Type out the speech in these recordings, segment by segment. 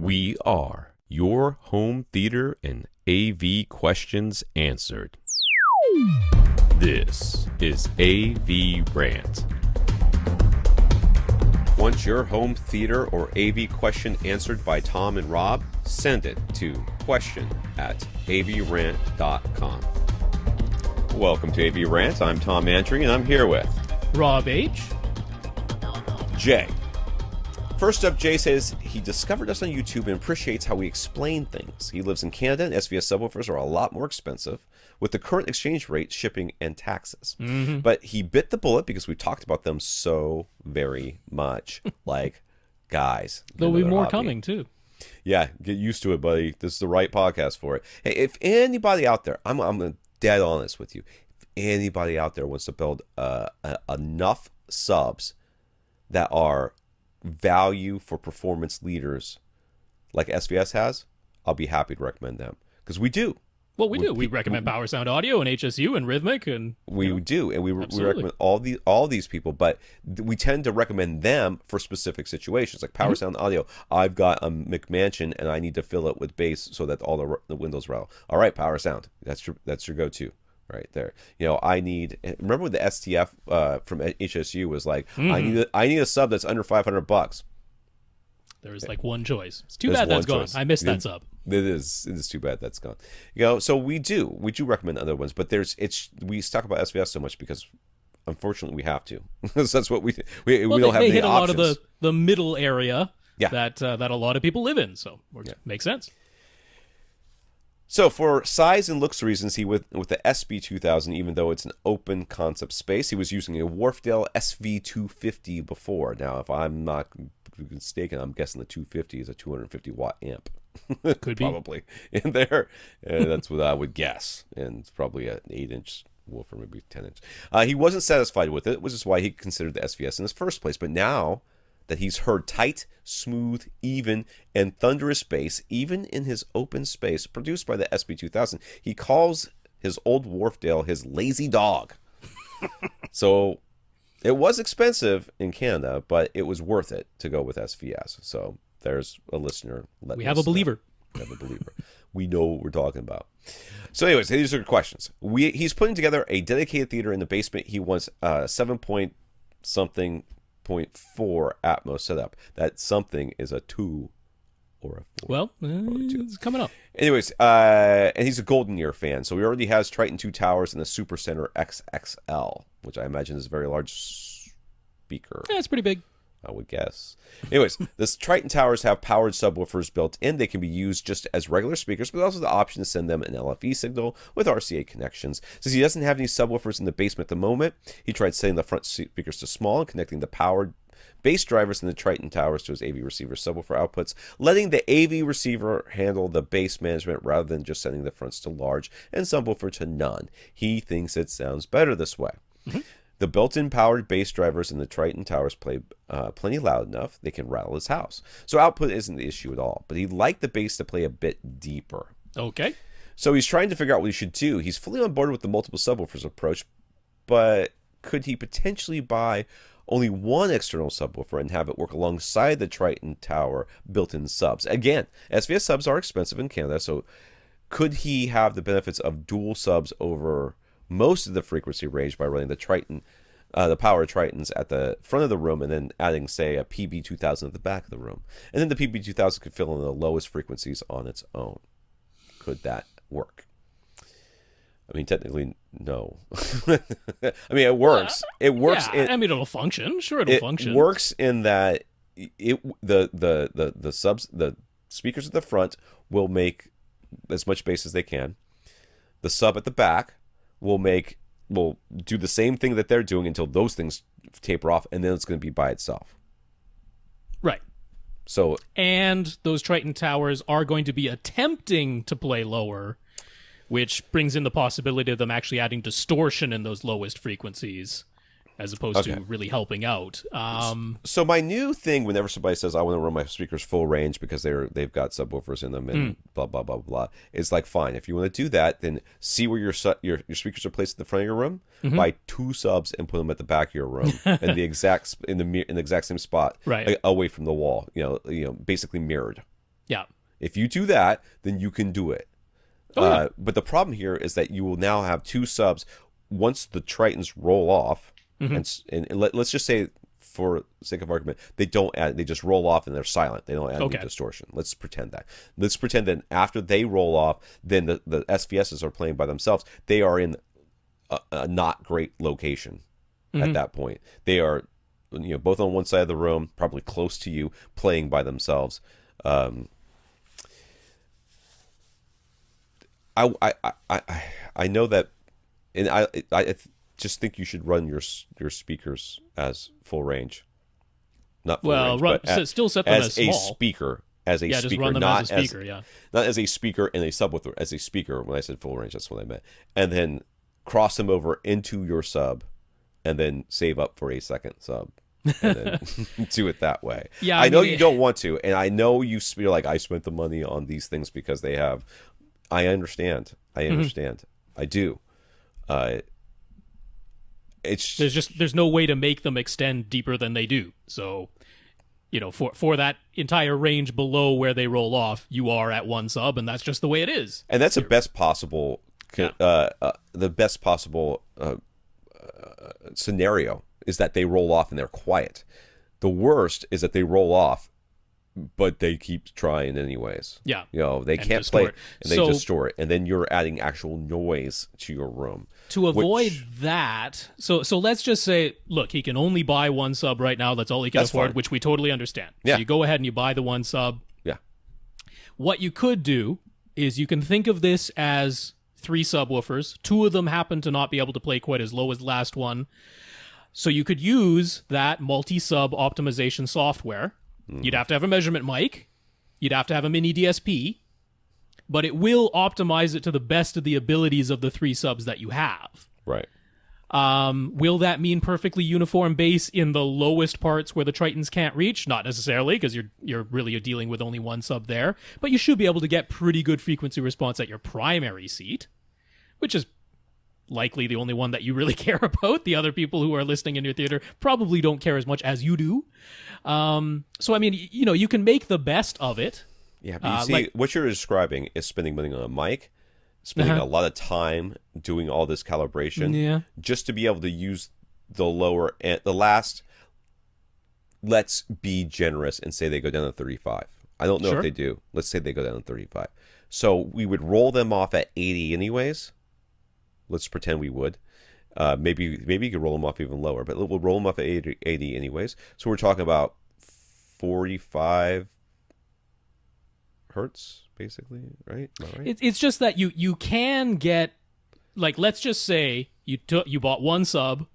We are your home theater and AV questions answered. This is AVRant. Want your home theater or AV question answered by Tom and Rob? Send it to question@avrant.com. Welcome to AVRant. I'm Tom Andry, and I'm here with Rob H. Jay. First up, Jay says he discovered us on YouTube and appreciates how we explain things. He lives in Canada, and SVS subwoofers are a lot more expensive with the current exchange rate, shipping, and taxes. But he bit the bullet because we talked about them so very much. Like, guys. There'll be more coming, too. Yeah, get used to it, buddy. This is the right podcast for it. Hey, if anybody out there, I'm dead honest with you. If anybody out there wants to build enough subs that are value for performance leaders like SVS has, I'll be happy to recommend them. Because we do. Well, we do. We recommend Power Sound Audio and HSU and Rhythmic. And we do. And we recommend all these people. But we tend to recommend them for specific situations. Like Power Sound Audio. I've got a McMansion and I need to fill it with bass so that all the windows rattle. All right, Power Sound. That's your go-to. Right there, I need. Remember when the STF from HSU was like, I need a sub that's under $500. There was like one choice. It's too bad that's gone. I missed that sub. It is too bad that's gone. So we do recommend other ones, but we talk about SVS so much because unfortunately we have to. So that's what we don't have any hit options. A lot of the middle area that a lot of people live in. So makes sense. So for size and looks reasons, he with the SB2000, even though it's an open concept space, he was using a Wharfdale SV250 before. Now, if I'm not mistaken, I'm guessing the 250 is a 250 watt amp. Could be. Probably in there. That's what I would guess. And it's probably an 8-inch woofer, maybe 10-inch. He wasn't satisfied with it, which is why he considered the SVS in his first place. But now that he's heard tight, smooth, even, and thunderous bass, even in his open space, produced by the SB2000, he calls his old Wharfdale his lazy dog. So it was expensive in Canada, but it was worth it to go with SVS. So there's a listener. We have a believer. We have a believer. We know what we're talking about. So anyways, these are the questions. He's putting together a dedicated theater in the basement. He wants 7.4 Atmos setup. That something is a 2 or a 4. Well, it's coming up. Anyways, and he's a Golden Ear fan, so he already has Triton 2 towers and the Super Center XXL, which I imagine is a very large speaker. Yeah, it's pretty big, I would guess. Anyways, this Triton towers have powered subwoofers built in. They can be used just as regular speakers, but also the option to send them an LFE signal with RCA connections. Since he doesn't have any subwoofers in the basement at the moment, he tried setting the front speakers to small and connecting the powered bass drivers in the Triton towers to his AV receiver subwoofer outputs, letting the AV receiver handle the bass management rather than just setting the fronts to large and subwoofer to none. He thinks it sounds better this way. The built-in powered bass drivers in the Triton towers play plenty loud enough they can rattle his house. So output isn't the issue at all, but he'd like the bass to play a bit deeper. Okay. So he's trying to figure out what he should do. He's fully on board with the multiple subwoofers approach, but could he potentially buy only one external subwoofer and have it work alongside the Triton tower built-in subs? Again, SVS subs are expensive in Canada, so could he have the benefits of dual subs over most of the frequency range by running the Triton, the power Tritons at the front of the room and then adding, say, a PB2000 at the back of the room? And then the PB2000 could fill in the lowest frequencies on its own. Could that work? I mean, technically, no. I mean, it works. It works. Yeah, I mean, it'll function. Sure, it'll function. It works in that the subs, the speakers at the front will make as much bass as they can. The sub at the back will do the same thing that they're doing until those things taper off, and then it's going to be by itself. Right. So, and those Triton towers are going to be attempting to play lower, which brings in the possibility of them actually adding distortion in those lowest frequencies, as opposed to really helping out. So my new thing, whenever somebody says I want to run my speakers full range because they've got subwoofers in them and blah blah blah blah, is like, fine. If you want to do that, then see where your speakers are placed at the front of your room. Buy 2 subs and put them at the back of your room in the exact same spot, right, away from the wall. Basically mirrored. Yeah. If you do that, then you can do it. Oh, yeah. But the problem here is that you will now have two subs once the Tritons roll off, let's just say, for sake of argument, they don't add, they just roll off and they're silent. They don't add any distortion. Let's pretend that. Let's pretend that after they roll off, then the SVSs are playing by themselves. They are in a not great location at that point. They are, both on one side of the room, probably close to you, playing by themselves. I know that, and I just think you should run your speakers as full range, not full range, but still set them as small. speaker, as a speaker, just run them not as a speaker, not as a speaker and a subwoofer, as a speaker. When I said full range, that's what I meant, and then cross them over into your sub, and then save up for a second sub. And then do it that way. Yeah, I know you don't want to, and I know you're like, I spent the money on these things because they have. I understand. I do. There's no way to make them extend deeper than they do. So, for that entire range below where they roll off, you are at one sub, and that's just the way it is. And that's the best possible scenario is that they roll off and they're quiet. The worst is that they roll off, but they keep trying anyways. Yeah. They can't play it, and they distort it. And then you're adding actual noise to your room. To avoid that, so let's just say, look, he can only buy one sub right now. That's all he can afford, which we totally understand. Yeah. So you go ahead and you buy the one sub. Yeah. What you could do is you can think of this as 3 subwoofers. 2 of them happen to not be able to play quite as low as the last one. So you could use that multi-sub optimization software. You'd have to have a measurement mic. You'd have to have a mini DSP. But it will optimize it to the best of the abilities of the 3 subs that you have. Right. Will that mean perfectly uniform bass in the lowest parts where the Tritons can't reach? Not necessarily, because you're really dealing with only one sub there. But you should be able to get pretty good frequency response at your primary seat, which is likely the only one that you really care about. The other people who are listening in your theater probably don't care as much as you do. So, I mean, you can make the best of it. Yeah, but you see, what you're describing is spending money on a mic, spending a lot of time doing all this calibration, just to be able to use the lower end, the last. Let's be generous and say they go down to 35. I don't know if they do. Let's say they go down to 35. So we would roll them off at 80 anyways. Let's pretend we would. Maybe you could roll them off even lower, but we'll roll them off at 80 anyways. So we're talking about 45 hertz, basically, right? Right? It's just that you can get, like, let's just say you bought one sub,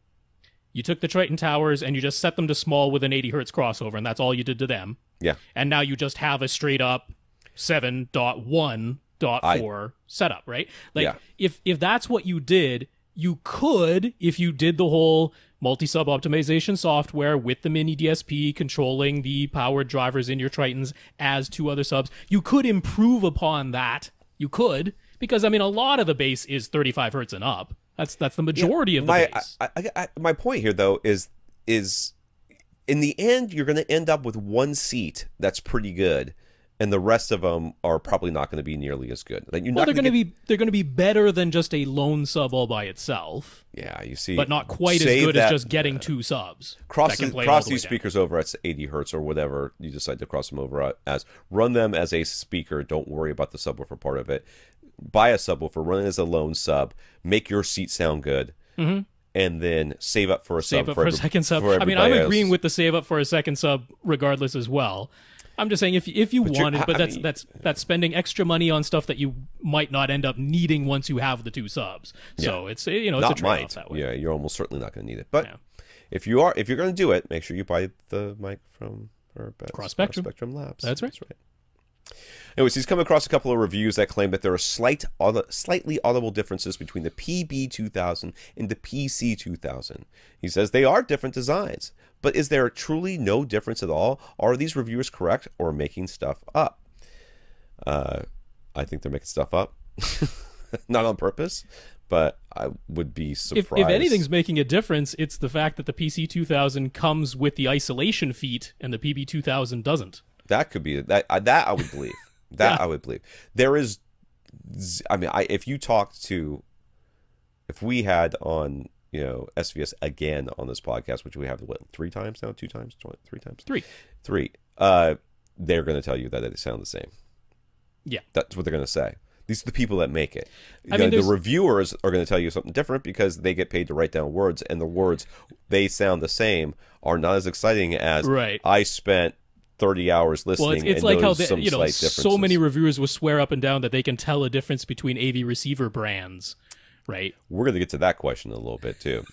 you took the Triton towers, and you just set them to small with an 80 hertz crossover, and that's all you did to them. Yeah. And now you just have a straight up 7.1.4 setup, right? Like, if that's what you did, you could, if you did the whole multi-sub optimization software with the mini DSP controlling the powered drivers in your Tritons as 2 other subs, you could improve upon that. You could, because, I mean, a lot of the bass is 35 hertz and up. That's the majority of the bass. My point here, though, is in the end, you're going to end up with one seat that's pretty good, and the rest of them are probably not going to be nearly as good. Like, they're going to be better than just a lone sub all by itself. Yeah, you see, but not quite as good as just getting 2 subs. Cross these speakers over at 80 hertz or whatever you decide to cross them over as. Run them as a speaker. Don't worry about the subwoofer part of it. Buy a subwoofer. Run it as a lone sub. Make your seat sound good. And then save up for a sub. Save up for a second sub. I mean, I'm agreeing with the save up for a second sub regardless as well. I'm just saying if you wanted, but that's spending extra money on stuff that you might not end up needing once you have the 2 subs. So it's it's a trade-off that way. Yeah, you're almost certainly not going to need it. But if you're going to do it, make sure you buy the mic from Cross Spectrum Labs. That's right. Anyways, he's come across a couple of reviews that claim that there are slightly audible differences between the PB2000 and the PC2000. He says they are different designs, but is there truly no difference at all? Are these reviewers correct or making stuff up? I think they're making stuff up, not on purpose, but I would be surprised. If anything's making a difference, it's the fact that the PC2000 comes with the isolation feat and the PB2000 doesn't. That could be that. That I would believe. That Yeah. I would believe. There is. I mean, if you talked to, if we had on, SVS again on this podcast, which we have what 3 times now, 2 times, 3 times, Three. three. They're going to tell you that they sound the same. Yeah. That's what they're going to say. These are the people that make it. I mean, The reviewers are going to tell you something different because they get paid to write down words, and the words, they sound the same, are not as exciting as Right. I spent 30 hours listening. Well, it's and like how noticed some slight so many differences. reviewers will swear up and down that they can tell a difference between AV receiver brands, right? We're going to get to that question in a little bit too.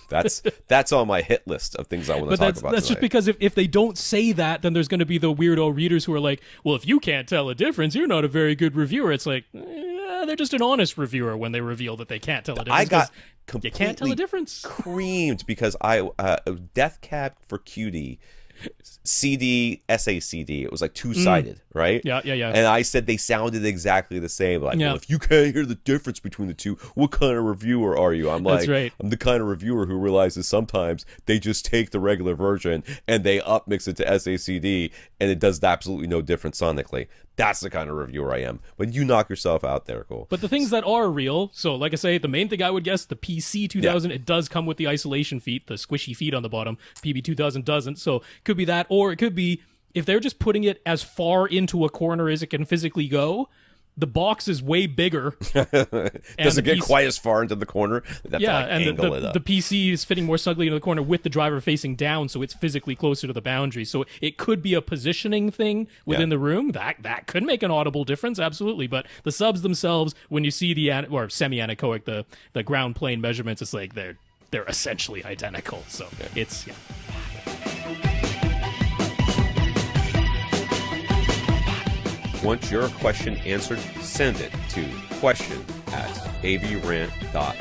That's on my hit list of things I want to talk about. That's just tonight. because if they don't say that, then there's going to be the weirdo readers who are like, well, if you can't tell a difference, you're not a very good reviewer. It's like, they're just an honest reviewer when they reveal that they can't tell a difference. I got you can't tell a completely difference. creamed because I Death Cab for Cutie CD SACD. It was like two-sided, right? Yeah. And I said they sounded exactly the same. Like, Yeah. well, if you can't hear the difference between the two, what kind of reviewer are you? I'm like, That's right. I'm the kind of reviewer who realizes sometimes they just take the regular version and they upmix it to SACD, and it does absolutely no difference sonically. That's the kind of reviewer I am. But you knock yourself out there, Cole. But the things that are real, so like I say, the main thing I would guess, the PC 2000, it does come with the isolation feet, the squishy feet on the bottom. PB 2000 doesn't, so it could be that, or it could be if they're just putting it as far into a corner as it can physically go. The box is way bigger. Doesn't get quite as far into the corner. And the PC is fitting more snugly into the corner with the driver facing down, so it's physically closer to the boundary. So it could be a positioning thing within the room. That could make an audible difference, absolutely. But the subs themselves, when you see the semi-anechoic, the ground plane measurements, it's like they're essentially identical. So it's Want your question answered? Send it to question@avrant.com.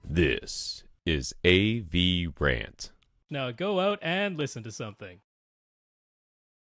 This is AVRant. now go out and listen to something.